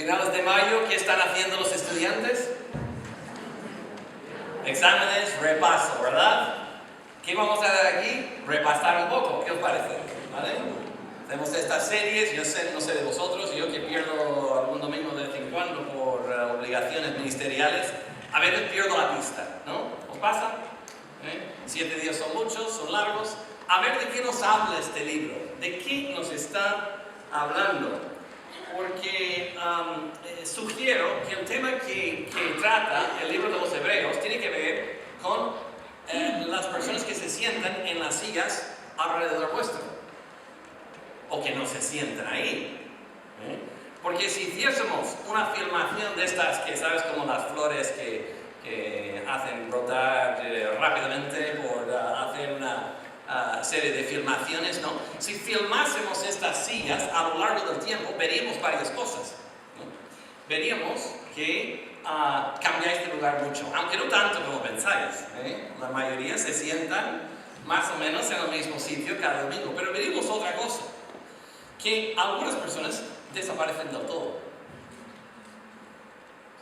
Finales de mayo, ¿qué están haciendo los estudiantes? Exámenes, repaso, ¿verdad? ¿Qué vamos a hacer aquí? Repasar un poco, ¿qué os parece? ¿Vale? Hacemos estas series, yo sé, no sé de vosotros, yo que pierdo algún domingo de vez en cuando por obligaciones ministeriales, a veces pierdo la pista, ¿no? ¿Os pasa? 7 días son muchos, son largos. A ver de qué nos habla este libro, de qué nos está hablando. Porque sugiero que el tema que trata el libro de los Hebreos tiene que ver con las personas que se sientan en las sillas alrededor vuestro, o que no se sientan ahí. Porque si hiciésemos una filmación de estas, que sabes, como las flores que hacen brotar rápidamente por hacer una serie de filmaciones, ¿no? Si filmásemos estas sillas a lo largo del tiempo, veríamos varias cosas, ¿no? Veríamos que cambiáis de lugar mucho, aunque no tanto como pensáis, La mayoría se sientan más o menos en el mismo sitio cada domingo, pero veríamos otra cosa, que algunas personas desaparecen del todo,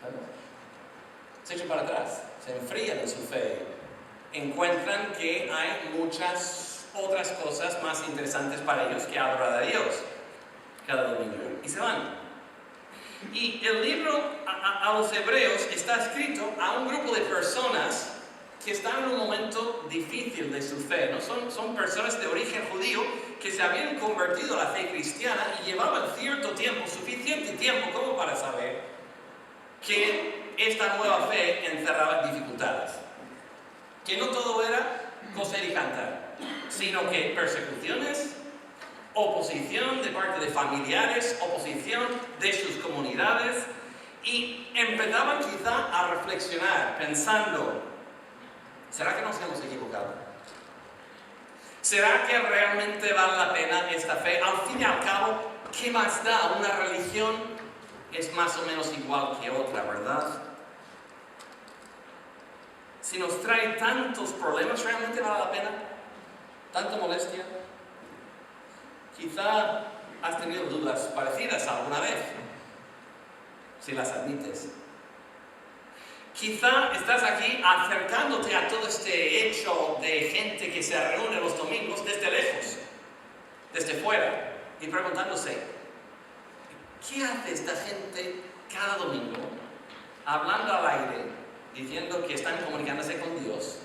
¿sabes? Se echan para atrás, se enfrían en su fe. Encuentran que hay muchas otras cosas más interesantes para ellos que adorar a Dios cada domingo, y se van. Y el libro a los Hebreos está escrito a un grupo de personas que están en un momento difícil de su fe, ¿no? Son personas de origen judío que se habían convertido a la fe cristiana y llevaban cierto tiempo, suficiente tiempo como para saber que esta nueva fe encerraba dificultades. Que no todo era coser y cantar, sino que persecuciones, oposición de parte de familiares, oposición de sus comunidades, y empezaban quizá a reflexionar pensando, ¿será que nos hemos equivocado? ¿Será que realmente vale la pena esta fe? Al fin y al cabo, ¿qué más da? Una religión es más o menos igual que otra, ¿verdad? Si nos trae tantos problemas, ¿realmente vale la pena? ¿Tanta molestia? Quizá has tenido dudas parecidas alguna vez, si las admites. Quizá estás aquí acercándote a todo este hecho de gente que se reúne los domingos desde lejos, desde fuera, y preguntándose, ¿qué hace esta gente cada domingo hablando al aire? Diciendo que están comunicándose con Dios,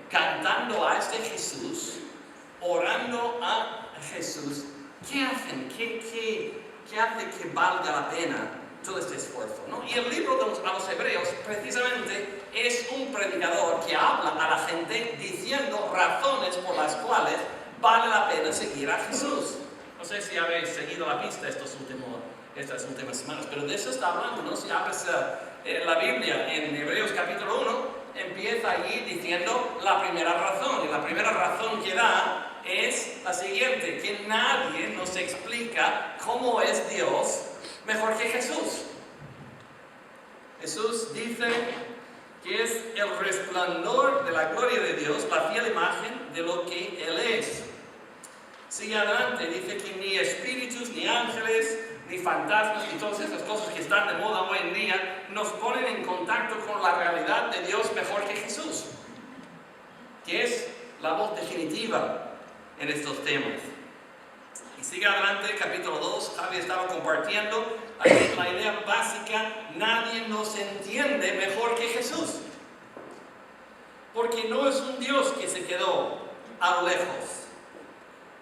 cantando a este Jesús, orando a Jesús. ¿Qué hacen? ¿Qué hace que valga la pena todo este esfuerzo, ¿no? Y el libro a los Hebreos precisamente es un predicador que habla a la gente diciendo razones por las cuales vale la pena seguir a Jesús. No sé si habéis seguido la pista estas últimas semanas, pero de eso está hablando, ¿no? Si abres la Biblia en Hebreos capítulo 1, empieza allí diciendo la primera razón, y la primera razón que da es la siguiente, que nadie nos explica cómo es Dios mejor que Jesús. Jesús dice que es el resplandor de la gloria de Dios, la fiel imagen de lo que Él es. Sigue adelante, dice que ni espíritus, ni ángeles, ni fantasmas, ni todas esas cosas que están de moda hoy en día nos ponen en contacto con la realidad de Dios mejor que Jesús, que es la voz definitiva en estos temas. Y sigue adelante, capítulo 2, Javi estaba compartiendo aquí la idea básica: nadie nos entiende mejor que Jesús, porque no es un Dios que se quedó a lo lejos,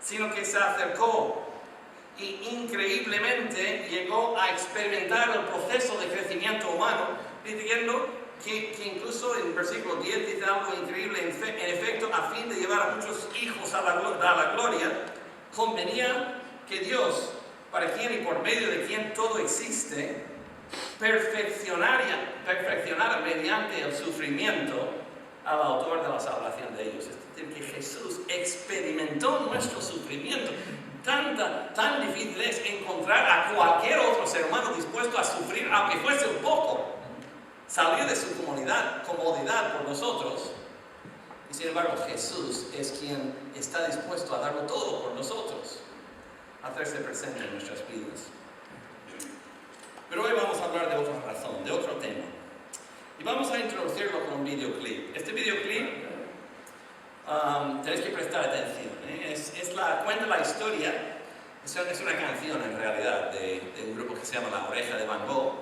sino que se acercó y increíblemente llegó a experimentar el proceso de crecimiento humano, diciendo que incluso en el versículo 10 dice algo increíble: en efecto, a fin de llevar a muchos hijos a la gloria, convenía que Dios, para quien y por medio de quien todo existe, perfeccionara mediante el sufrimiento al autor de la salvación de ellos. Es decir, que Jesús experimentó nuestro sufrimiento. Tan difícil es encontrar a cualquier otro ser humano dispuesto a sufrir, aunque fuese un poco, salir de su comodidad por nosotros. Y sin embargo, Jesús es quien está dispuesto a darlo todo por nosotros, a hacerse presente en nuestras vidas. Pero hoy vamos a hablar de otra razón, de otro tema. Y vamos a introducirlo con un videoclip. Este videoclip, tenéis que prestar atención. Cuenta la historia, es una canción en realidad de un grupo que se llama La Oreja de Van Gogh.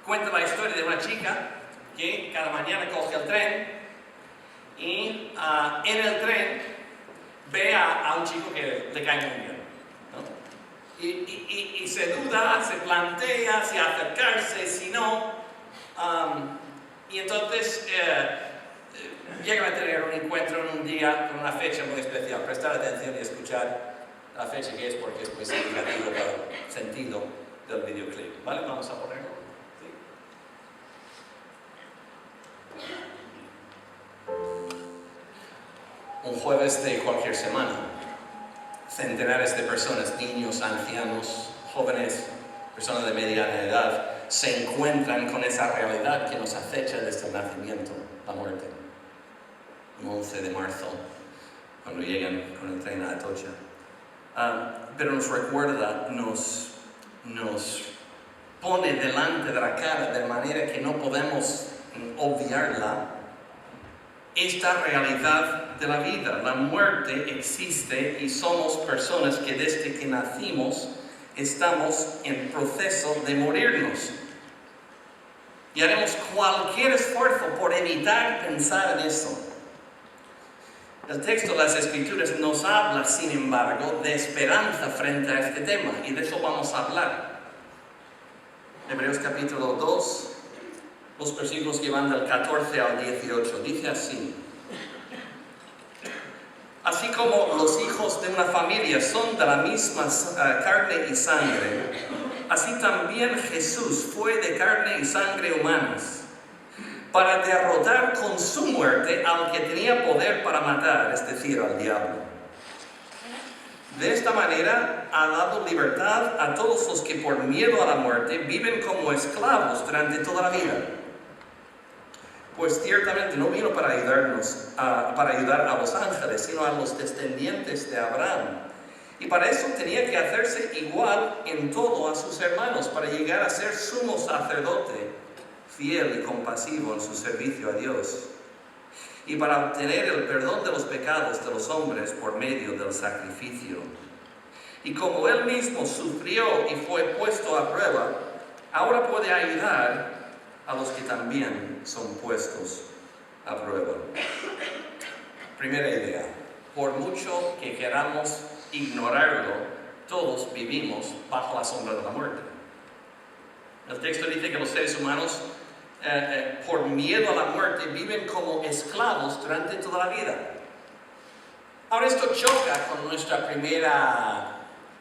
Cuenta la historia de una chica que cada mañana coge el tren y en el tren ve a un chico que le cae muy bien, ¿no? Y se duda, se plantea si acercarse, si no, y entonces llegan a tener un encuentro en un día con una fecha muy especial. Prestar atención y escuchar la fecha que es, porque es muy significativo para el sentido del videoclip. ¿Vale? Vamos a ponerlo. Un jueves de cualquier semana, centenares de personas, niños, ancianos, jóvenes, personas de mediana edad, se encuentran con esa realidad que nos acecha desde el nacimiento, la muerte. Un 11 de marzo, cuando llegan con el tren a Atocha. Pero nos recuerda, nos pone delante de la cara de manera que no podemos obviarla, esta realidad de la vida. La muerte existe y somos personas que desde que nacimos estamos en proceso de morirnos. Y haremos cualquier esfuerzo por evitar pensar en eso. El texto de las Escrituras nos habla, sin embargo, de esperanza frente a este tema, y de eso vamos a hablar. Hebreos capítulo 2, los versículos que van del 14 al 18, dice así: así como los hijos de una familia son de la misma carne y sangre, así también Jesús fue de carne y sangre humanas, para derrotar con su muerte al que tenía poder para matar, es decir, al diablo. De esta manera ha dado libertad a todos los que por miedo a la muerte viven como esclavos durante toda la vida. Pues ciertamente no vino para ayudar a los ángeles, sino a los descendientes de Abraham. Y para eso tenía que hacerse igual en todo a sus hermanos, para llegar a ser sumo sacerdote, fiel y compasivo en su servicio a Dios, y para obtener el perdón de los pecados de los hombres por medio del sacrificio. Y como él mismo sufrió y fue puesto a prueba, ahora puede ayudar a los que también son puestos a prueba. Primera idea: por mucho que queramos ignorarlo, todos vivimos bajo la sombra de la muerte. El texto dice que los seres humanos, por miedo a la muerte, viven como esclavos durante toda la vida. Ahora, esto choca con nuestra primera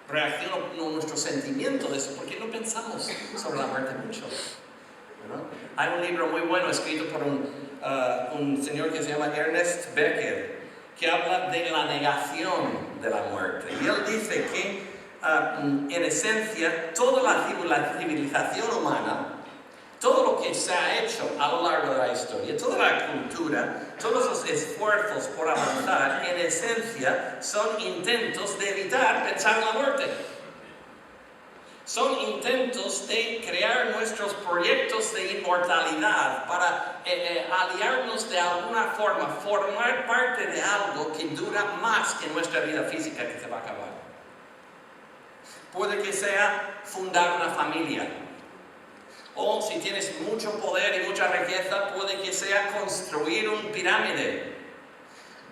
reacción, o nuestro sentimiento de eso, porque no pensamos sobre la muerte mucho, ¿no? Hay un libro muy bueno escrito por un señor que se llama Ernest Becker, que habla de la negación de la muerte. Y él dice que, en esencia, toda la civilización humana, todo lo que se ha hecho a lo largo de la historia, toda la cultura, todos los esfuerzos por avanzar, en esencia, son intentos de evitar pensar en la muerte. Son intentos de crear nuestros proyectos de inmortalidad para aliarnos de alguna forma, formar parte de algo que dura más que nuestra vida física, que se va a acabar. Puede que sea fundar una familia. O si tienes mucho poder y mucha riqueza, puede que sea construir un pirámide.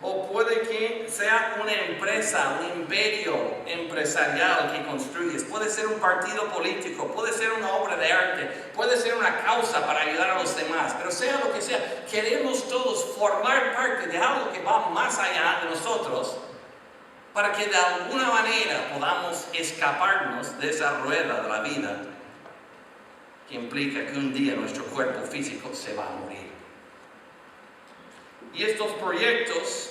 O puede que sea una empresa, un imperio empresarial que construyes. Puede ser un partido político, puede ser una obra de arte, puede ser una causa para ayudar a los demás. Pero sea lo que sea, queremos todos formar parte de algo que va más allá de nosotros, para que de alguna manera podamos escaparnos de esa rueda de la vida, que implica que un día nuestro cuerpo físico se va a morir. Y estos proyectos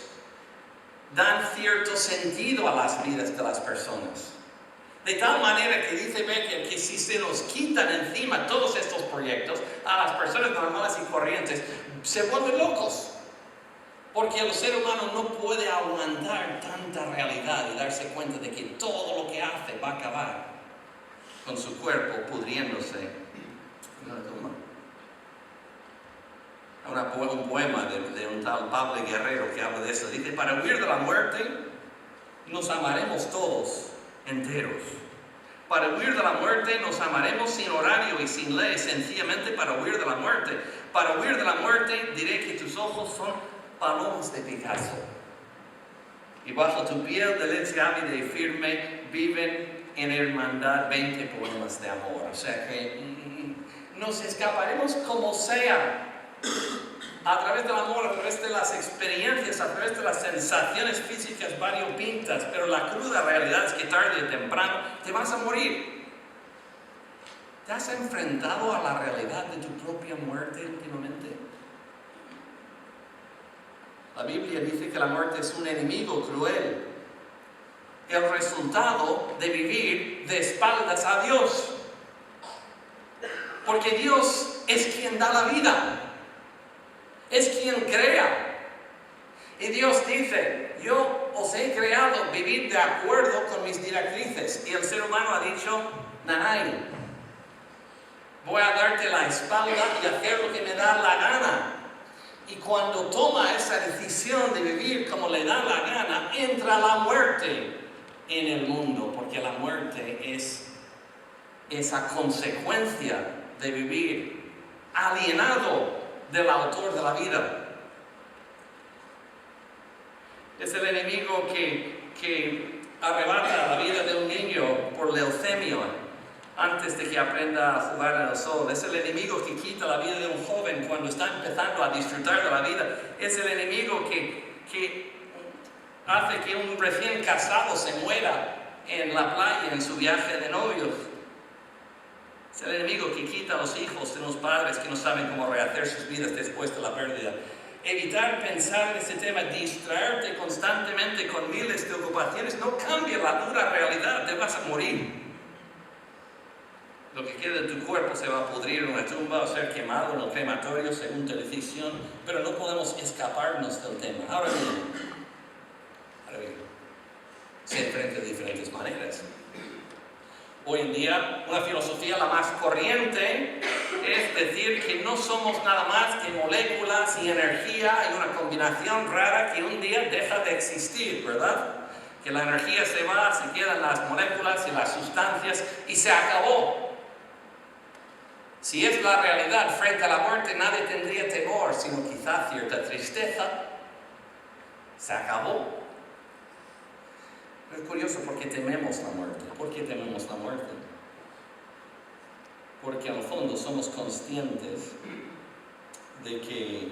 dan cierto sentido a las vidas de las personas. De tal manera que dice Becker que si se nos quitan encima todos estos proyectos, a las personas normales y corrientes se vuelven locos. Porque el ser humano no puede aguantar tanta realidad y darse cuenta de que todo lo que hace va a acabar. con su cuerpo pudriéndose en la tumba. Un poema de un tal Pablo Guerrero que habla de eso. Dice, para huir de la muerte, nos amaremos todos enteros. Para huir de la muerte, nos amaremos sin horario y sin ley, sencillamente para huir de la muerte. Para huir de la muerte, diré que tus ojos son palomas de Picasso. Y bajo tu piel de leche ávida y firme, viven en hermandad 20 poemas de amor. O sea que nos escaparemos como sea, a través del amor, a través de las experiencias, a través de las sensaciones físicas variopintas, pero la cruda realidad es que tarde o temprano te vas a morir. ¿Te has enfrentado a la realidad de tu propia muerte últimamente? La Biblia dice que la muerte es un enemigo cruel. El resultado de vivir de espaldas a Dios. Porque Dios es quien da la vida. Es quien crea. Y Dios dice, yo os he creado vivir de acuerdo con mis directrices. Y el ser humano ha dicho, nanay, voy a darte la espalda y hacer lo que me da la gana. Y cuando toma esa decisión de vivir como le da la gana, entra la muerte en el mundo, porque la muerte es esa consecuencia de vivir alienado del autor de la vida. Es el enemigo que arrebata la vida de un niño por leucemia antes de que aprenda a jugar en el sol. Es el enemigo que quita la vida de un joven cuando está empezando a disfrutar de la vida. Es el enemigo que hace que un recién casado se muera en la playa en su viaje de novios. Es el enemigo que quita a los hijos de los padres que no saben cómo rehacer sus vidas después de la pérdida. Evitar pensar en este tema, distraerte constantemente con miles de ocupaciones, no cambia la dura realidad, te vas a morir. Lo que queda de tu cuerpo se va a pudrir en una tumba o ser quemado en el crematorio según tu decisión, pero no podemos escaparnos del tema. Ahora bien, se enfrenta de diferentes maneras. Hoy en día, una filosofía la más corriente es decir que no somos nada más que moléculas y energía y una combinación rara que un día deja de existir, ¿verdad? Que la energía se va, se quedan las moléculas y las sustancias y se acabó. Si es la realidad frente a la muerte, nadie tendría temor, sino quizá cierta tristeza. Se acabó. Es curioso porque tememos la muerte. ¿Por qué tememos la muerte? Porque en el fondo somos conscientes de que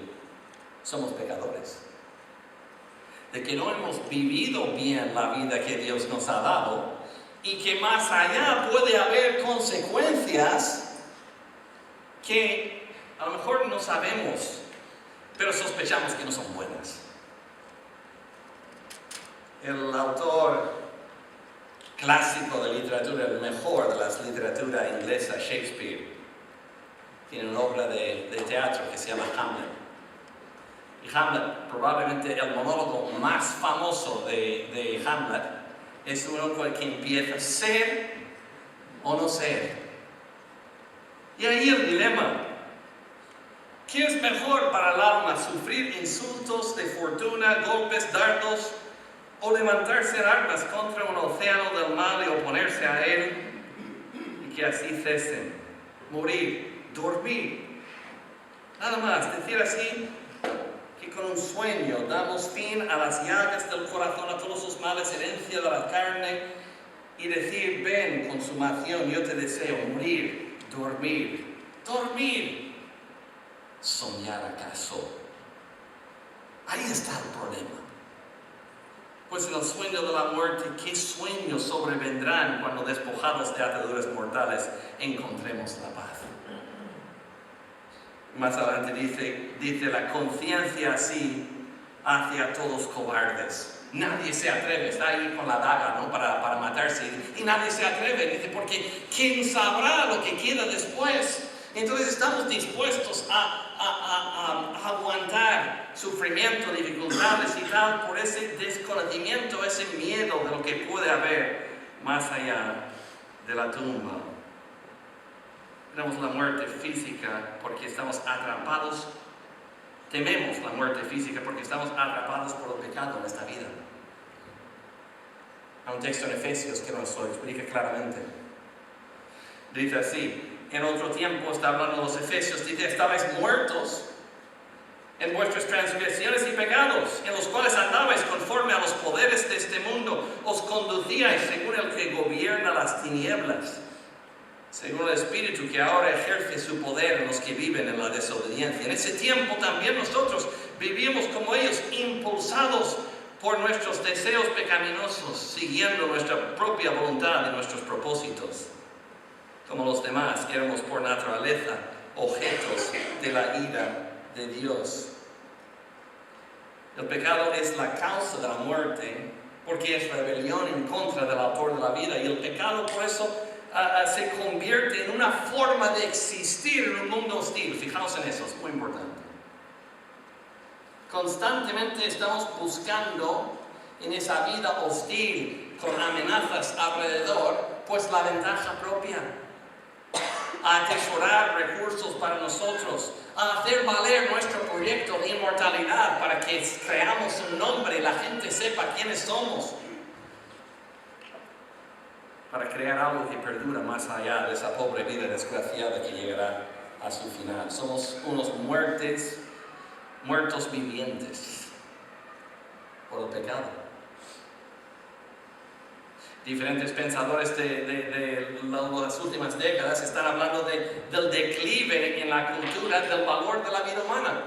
somos pecadores. De que no hemos vivido bien la vida que Dios nos ha dado y que más allá puede haber consecuencias que a lo mejor no sabemos, pero sospechamos que no son buenas. El autor clásico de literatura, el mejor de la literatura inglesa, Shakespeare, tiene una obra de teatro que se llama Hamlet. Y Hamlet, probablemente el monólogo más famoso de Hamlet, es uno que empieza ser o no ser. Y ahí el dilema. ¿Qué es mejor para el alma? ¿Sufrir insultos de fortuna, golpes, dardos? ¿O levantarse en armas contra un océano del mal y oponerse a él? Y que así cesen. Morir, dormir. Nada más, decir así que con un sueño damos fin a las llagas del corazón, a todos los males, herencia de la carne, y decir, ven, consumación, yo te deseo, morir, dormir, dormir, soñar acaso. Ahí está el problema. Pues en el sueño de la muerte, ¿qué sueños sobrevendrán cuando despojados de ataduras mortales encontremos la paz? Más adelante dice la conciencia así hacia todos cobardes. Nadie se atreve, está ahí con la daga, ¿no? para matarse. Y nadie se atreve, dice, porque ¿quién sabrá lo que queda después? Entonces estamos dispuestos a aguantar sufrimiento, dificultades y tal, por ese desconocimiento, ese miedo de lo que puede haber más allá de la tumba. Tenemos la muerte física porque estamos atrapados. Tememos la muerte física porque estamos atrapados por el pecado en esta vida. Hay un texto en Efesios que nos lo explica claramente. Dice así, en otro tiempo está hablando los Efesios, dice, estabais muertos en vuestras transgresiones y pecados, en los cuales andabais conforme a los poderes de este mundo, os conducíais según el que gobierna las tinieblas, según el Espíritu que ahora ejerce su poder en los que viven en la desobediencia. En ese tiempo también nosotros vivíamos como ellos, impulsados por nuestros deseos pecaminosos, siguiendo nuestra propia voluntad y nuestros propósitos. Como los demás, éramos por naturaleza objetos de la ira de Dios. El pecado es la causa de la muerte, porque es rebelión en contra del autor de la vida, y el pecado por eso se convierte en una forma de existir en un mundo hostil. Fijaos en eso, es muy importante. Constantemente estamos buscando en esa vida hostil, con amenazas alrededor, pues la ventaja propia, a atesorar recursos para nosotros, a hacer valer nuestro proyecto de inmortalidad para que creamos un nombre y la gente sepa quiénes somos, para crear algo que perdura más allá de esa pobre vida desgraciada que llegará a su final. Somos unos muertos vivientes por el pecado. Diferentes pensadores de las últimas décadas están hablando del declive en la cultura del valor de la vida humana.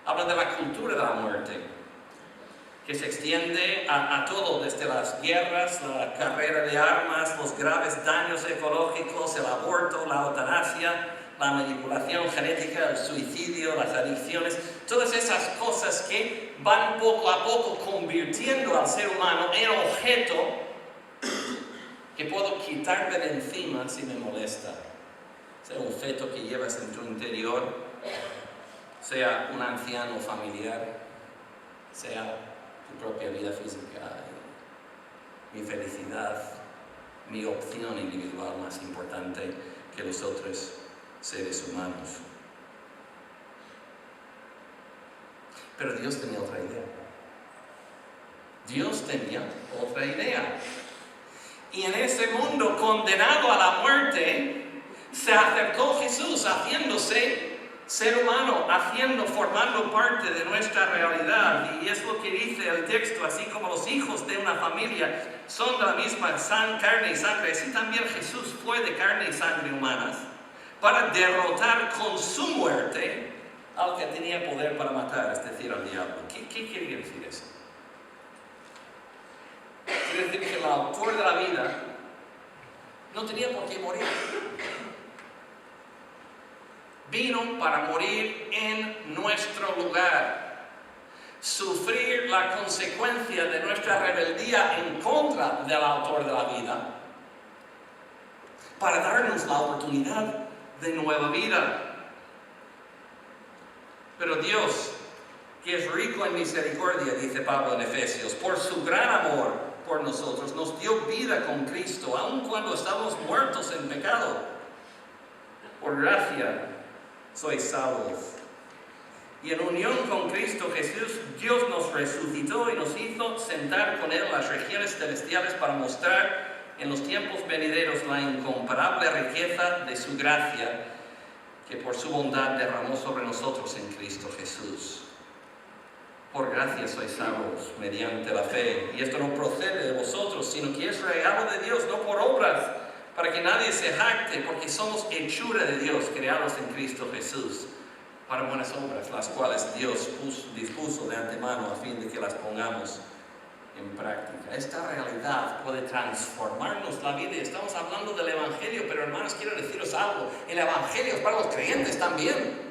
Hablan de la cultura de la muerte, que se extiende a todo, desde las guerras, la carrera de armas, los graves daños ecológicos, el aborto, la eutanasia, la manipulación genética, el suicidio, las adicciones, todas esas cosas que van poco a poco convirtiendo al ser humano en objeto que puedo quitarme de encima si me molesta. Sea un feto que llevas en tu interior, sea un anciano familiar, sea tu propia vida física, mi felicidad, mi opción individual más importante que los otros seres humanos. Pero Dios tenía otra idea. Dios tenía otra idea. Y en ese mundo condenado a la muerte, se acercó Jesús haciéndose ser humano, formando parte de nuestra realidad. Y es lo que dice el texto, así como los hijos de una familia son de la misma carne y sangre, así también Jesús fue de carne y sangre humanas, para derrotar con su muerte al que tenía poder para matar, es decir, al diablo. ¿Qué quiere decir eso? Quiere decir que el autor de la vida no tenía por qué morir. Vino para morir en nuestro lugar, sufrir la consecuencia de nuestra rebeldía en contra del autor de la vida, para darnos la oportunidad de nueva vida. Pero Dios, que es rico en misericordia, dice Pablo en Efesios, por su gran amor por nosotros, nos dio vida con Cristo, aun cuando estábamos muertos en pecado. Por gracia sois salvos. Y en unión con Cristo Jesús, Dios nos resucitó y nos hizo sentar con Él en las regiones celestiales para mostrar en los tiempos venideros la incomparable riqueza de su gracia que por su bondad derramó sobre nosotros en Cristo Jesús. Por gracia sois salvos mediante la fe. Y esto no procede de vosotros, sino que es regalo de Dios, no por obras, para que nadie se jacte, porque somos hechura de Dios, creados en Cristo Jesús, para buenas obras, las cuales Dios dispuso de antemano a fin de que las pongamos en práctica. Esta realidad puede transformarnos la vida. Y estamos hablando del Evangelio, pero hermanos, quiero deciros algo. El Evangelio es para los creyentes también.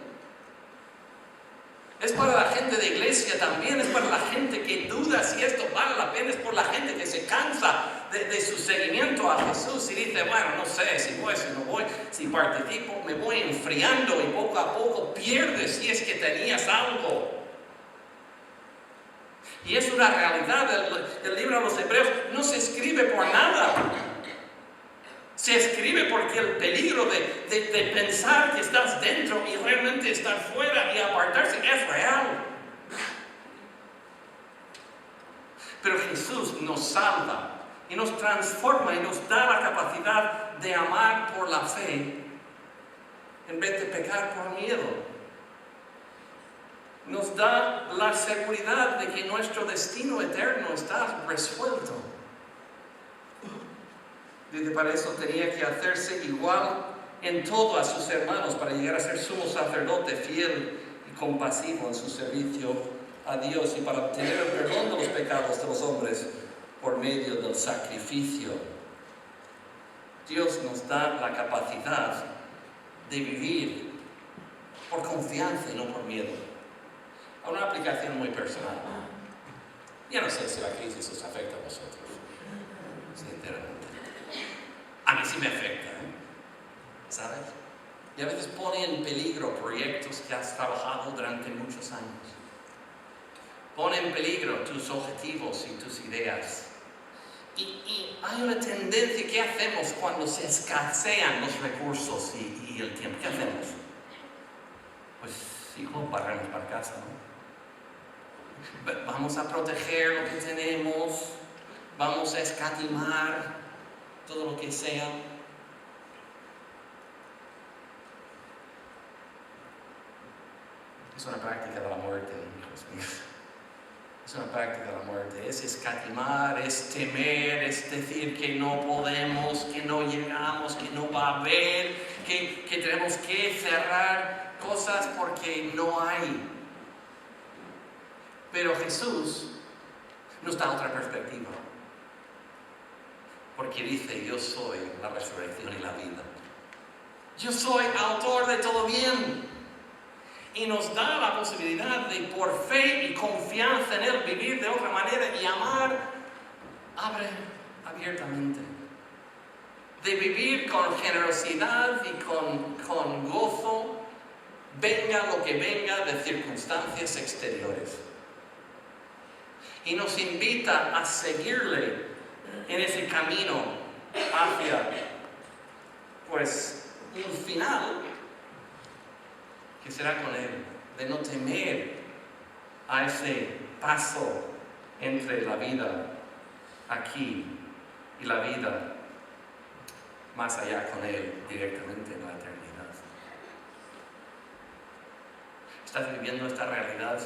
Es para la gente de iglesia también, es para la gente que duda si esto vale la pena, es por la gente que se cansa de su seguimiento a Jesús y dice, bueno, no sé si voy, si no voy, si participo, me voy enfriando y poco a poco pierdes si es que tenías algo. Y es una realidad, el libro de los Hebreos no se escribe por nada. Se Se escribe porque el peligro de pensar que estás dentro y realmente estar fuera y apartarse es real. Pero Jesús nos salva y nos transforma y nos da la capacidad de amar por la fe en vez de pecar por miedo. Nos da la seguridad de que nuestro destino eterno está resuelto. Dice, para eso tenía que hacerse igual en todo a sus hermanos para llegar a ser sumo sacerdote fiel y compasivo en su servicio a Dios y para obtener el perdón de los pecados de los hombres por medio del sacrificio. Dios nos da la capacidad de vivir por confianza y no por miedo. A una aplicación muy personal. Yo no sé si la crisis os afecta a vosotros, sinceramente. A mí sí me afecta, ¿sabes? Y a veces pone en peligro proyectos que has trabajado durante muchos años. Pone en peligro tus objetivos y tus ideas. Y hay una tendencia, ¿qué hacemos cuando se escasean los recursos y el tiempo? ¿Qué hacemos? Pues, hijo, barremos para casa, ¿no? Vamos a proteger lo que tenemos, vamos a escatimar todo lo que sea. Es una práctica de la muerte, hijos míos. Es una práctica de la muerte, es escatimar, es temer, es decir que no podemos, que no llegamos, que no va a haber, que tenemos que cerrar cosas porque no hay. Pero Jesús nos da otra perspectiva, porque dice, yo soy la resurrección y la vida. Yo soy autor de todo bien. Y nos da la posibilidad de, por fe y confianza en Él, vivir de otra manera y amar abiertamente. De vivir con generosidad y con gozo, venga lo que venga de circunstancias exteriores. Y nos invita a seguirle en ese camino hacia, pues, un final que será con Él, de no temer a ese paso entre la vida aquí y la vida más allá con Él, directamente en la eternidad. ¿Estás viviendo esta realidad?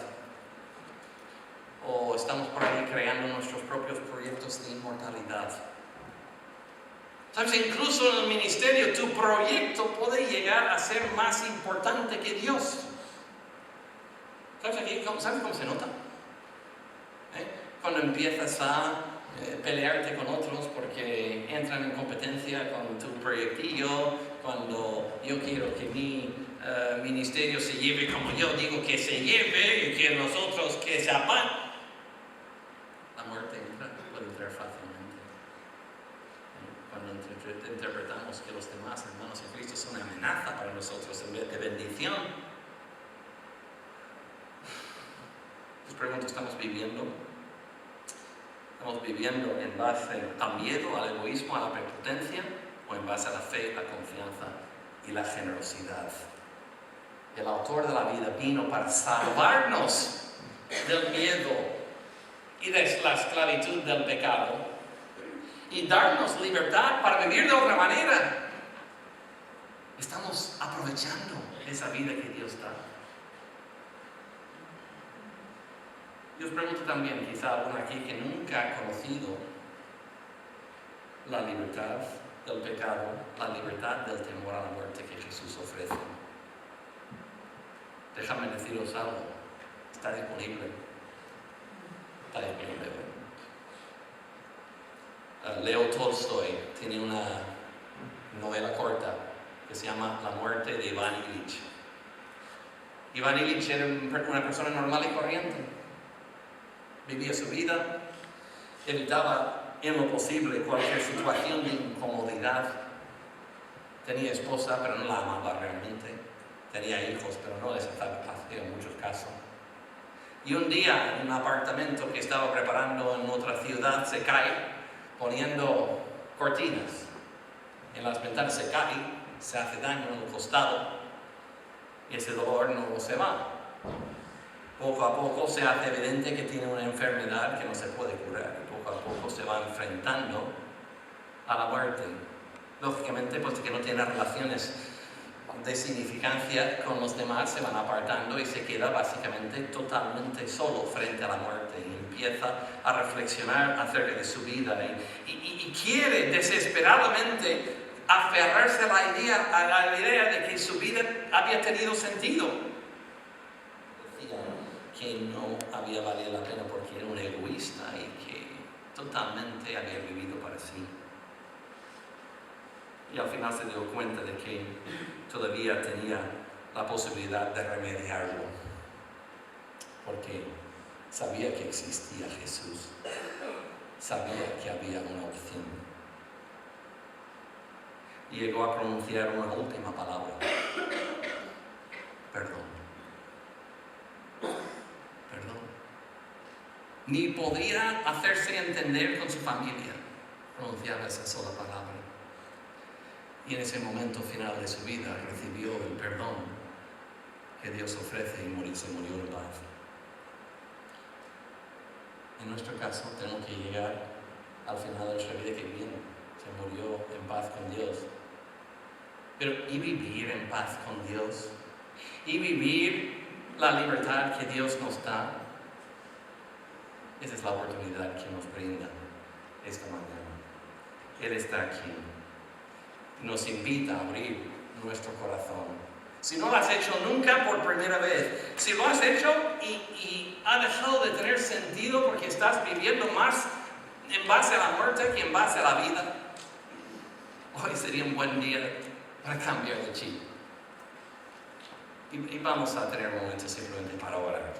¿O estamos por ahí creando nuestros propios proyectos de inmortalidad? ¿Sabes? Incluso en el ministerio, tu proyecto puede llegar a ser más importante que Dios. ¿Sabes cómo se nota? Cuando empiezas a pelearte con otros porque entran en competencia con tu proyectillo, cuando yo quiero que mi ministerio se lleve como yo digo que se lleve y que nosotros que se apan. La muerte puede entrar fácilmente. Cuando interpretamos que los demás hermanos en Cristo son una amenaza para nosotros en vez de bendición. Les pregunto, ¿estamos viviendo? ¿Estamos viviendo en base al miedo, al egoísmo, a la prepotencia? ¿O en base a la fe, la confianza y la generosidad? El autor de la vida vino para salvarnos del miedo y de la esclavitud del pecado y darnos libertad para vivir de otra manera. Estamos aprovechando esa vida que Dios da. Y os pregunto también, quizá alguno aquí que nunca ha conocido la libertad del pecado, la libertad del temor a la muerte que Jesús ofrece. Déjame deciros algo, está disponible. Está disponible. Leo Tolstoy tiene una novela corta que se llama La muerte de Iván Ilich. Iván Ilich era una persona normal y corriente. Vivía su vida, evitaba en lo posible cualquier situación de incomodidad. Tenía esposa, pero no la amaba realmente. Tenía hijos, pero no les satisfacía en muchos casos. Y un día, en un apartamento que estaba preparando en otra ciudad, se cae poniendo cortinas en las ventanas se cae, se hace daño en el costado y ese dolor no se va. Poco a poco se hace evidente que tiene una enfermedad que no se puede curar y poco a poco se va enfrentando a la muerte. Lógicamente, puesto que no tiene relaciones de significancia con los demás, se van apartando y se queda básicamente totalmente solo frente a la muerte y empieza a reflexionar acerca de su vida y quiere desesperadamente aferrarse a la idea de que su vida había tenido sentido. Decía que no había valido la pena porque era un egoísta y que totalmente había vivido para sí. Y al final se dio cuenta de que todavía tenía la posibilidad de remediarlo, porque sabía que existía Jesús, sabía que había una opción. Y llegó a pronunciar una última palabra: perdón. Perdón. Ni podía hacerse entender con su familia, pronunciaba esa sola palabra. Y en ese momento final de su vida recibió el perdón que Dios ofrece y se murió en paz. En nuestro caso, tenemos que llegar al final de nuestra vida que bien, se murió en paz con Dios. Pero ¿y vivir en paz con Dios? ¿Y vivir la libertad que Dios nos da? Esa es la oportunidad que nos brinda esta mañana. Él está aquí. Nos invita a abrir nuestro corazón. Si no lo has hecho nunca, por primera vez. Si lo has hecho y ha dejado de tener sentido porque estás viviendo más en base a la muerte que en base a la vida, hoy sería un buen día para cambiar de chip. Y vamos a tener momentos simplemente para orar.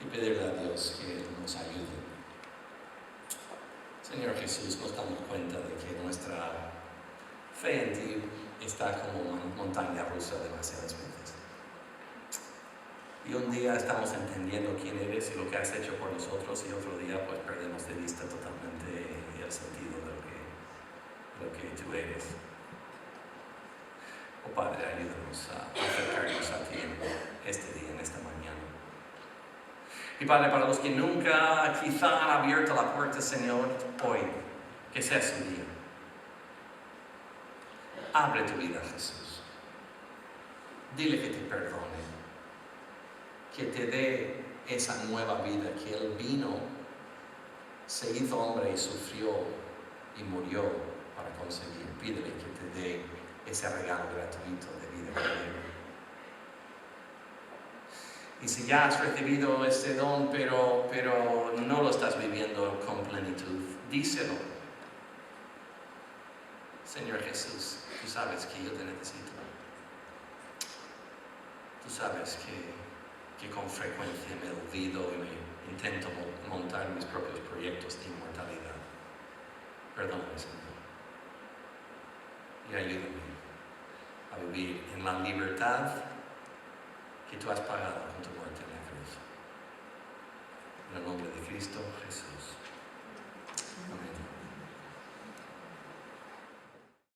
Y pedirle a Dios que nos ayude. Señor Jesús, nos damos cuenta de que nuestra fe en ti está como una montaña rusa demasiadas veces. Y un día estamos entendiendo quién eres y lo que has hecho por nosotros, y otro día pues perdemos de vista totalmente el sentido de lo que tú eres. Oh Padre, ayúdanos a acercarnos a ti en este día, en esta mañana. Y Padre, para los que nunca quizá han abierto la puerta, Señor, hoy, que sea su día. Abre tu vida, Jesús. Dile que te perdone, que te dé esa nueva vida, que Él vino, se hizo hombre y sufrió y murió para conseguir. Pídele que te dé ese regalo gratuito de vida eterna. Y si ya has recibido ese don, pero no lo estás viviendo con plenitud, díselo. Señor Jesús, tú sabes que yo te necesito. Tú sabes que con frecuencia me olvido y me intento montar mis propios proyectos de inmortalidad. Perdóname, Señor. Y ayúdame a vivir en la libertad que tú has pagado con tu muerte en la cruz. En el nombre de Cristo Jesús.